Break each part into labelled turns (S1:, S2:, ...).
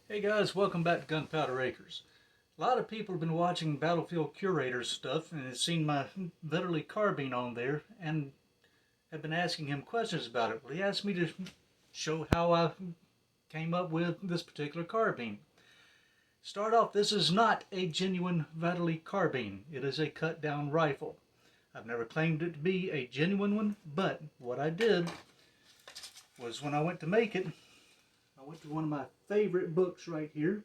S1: Hey guys, welcome back to Gunpowder Acres. A lot of people have been watching Battlefield Curator stuff and have seen my Vetterli Carbine on there and have been asking him questions about it. Well, he asked me to show how I came up with this particular carbine. Start off, this is not a genuine Vetterli carbine. It is a cut down rifle. I've never claimed it to be a genuine one, but what I did was when I went to make it, I went to one of my favorite books right here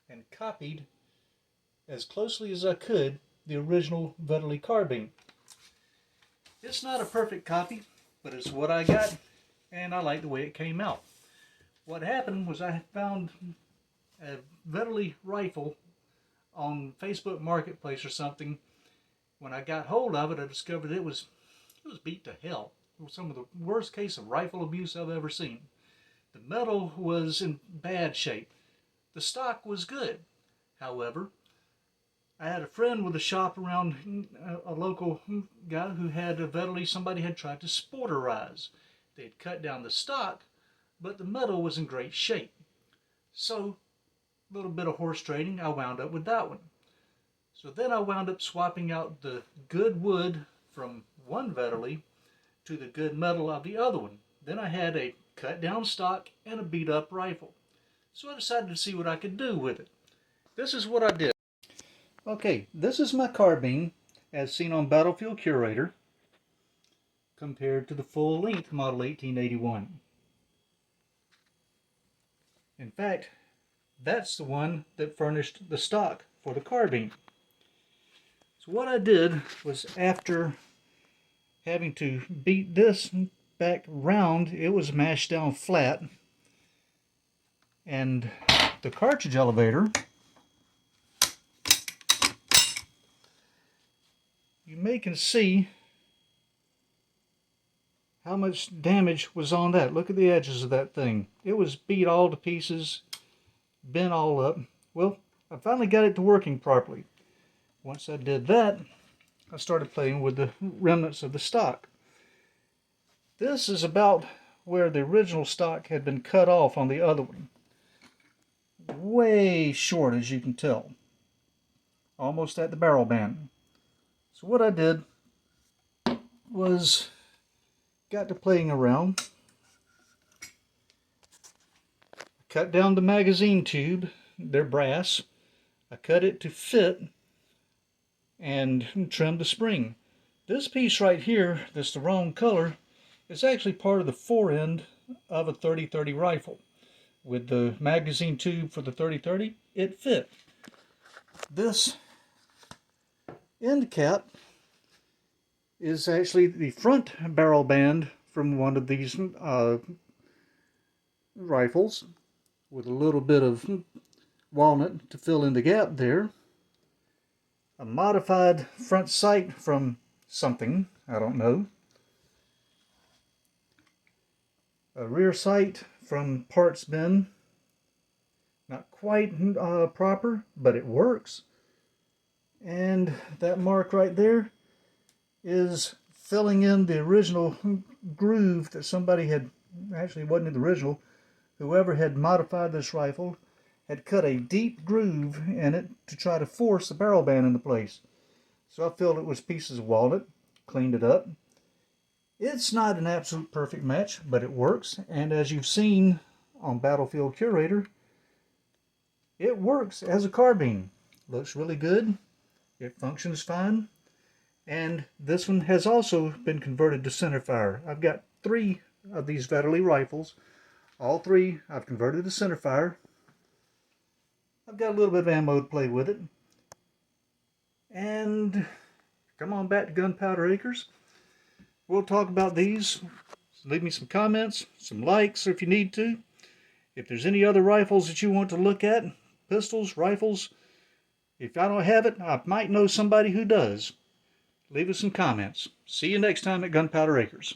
S1: and copied as closely as I could the original Vetterli carbine. It's not a perfect copy, but it's what I got, and I like the way it came out. What happened was I found a Vetterli rifle on Facebook Marketplace or something. When I got hold of it, I discovered it was beat to hell. It was some of the worst case of rifle abuse I've ever seen. The metal was in bad shape. The stock was good. However, I had a friend with a shop around a local guy who had a Vetterli somebody had tried to sporterize. They had cut down the stock, but the metal was in great shape. So, a little bit of horse trading, I wound up with that one. So then I wound up swapping out the good wood from one Vetterli to the good metal of the other one. Then I had a cut down stock and a beat up rifle. So I decided to see what I could do with it. This is what I did. Okay, this is my carbine as seen on Battlefield Curator compared to the full length model 1881. In fact, that's the one that furnished the stock for the carbine. So what I did was, after having to beat this back round, it was mashed down flat, and the cartridge elevator, you can see how much damage was on that. Look at the edges of that thing. It was beat all to pieces, bent all up. Well, I finally got it to working properly. Once I did that, I started playing with the remnants of the stock. This is about where the original stock had been cut off on the other one. Way short, as you can tell. Almost at the barrel band. So what I did was got to playing around. Cut down the magazine tube. They're brass. I cut it to fit and trimmed the spring. This piece right here, that's the wrong color, is actually part of the forend of a 30-30 rifle. With the magazine tube for the 30-30, it fit. This end cap is actually the front barrel band from one of these rifles, with a little bit of walnut to fill in the gap there. A modified front sight from something, I don't know. A rear sight from Parts Bin. Not quite proper, but it works. And that mark right there is filling in the original groove that somebody had, actually it wasn't the original, whoever had modified this rifle had cut a deep groove in it to try to force the barrel band into place. So I filled it with pieces of walnut, cleaned it up. It's not an absolute perfect match, but it works, and as you've seen on Battlefield Curator, it works as a carbine. Looks really good, it functions fine, and this one has also been converted to centerfire. I've got 3 of these Vetterli rifles. All 3 I've converted to centerfire. I've got a little bit of ammo to play with it. And come on back to Gunpowder Acres. We'll talk about these. Leave me some comments, some likes if you need to. If there's any other rifles that you want to look at, pistols, rifles, if I don't have it, I might know somebody who does. Leave us some comments. See you next time at Gunpowder Acres.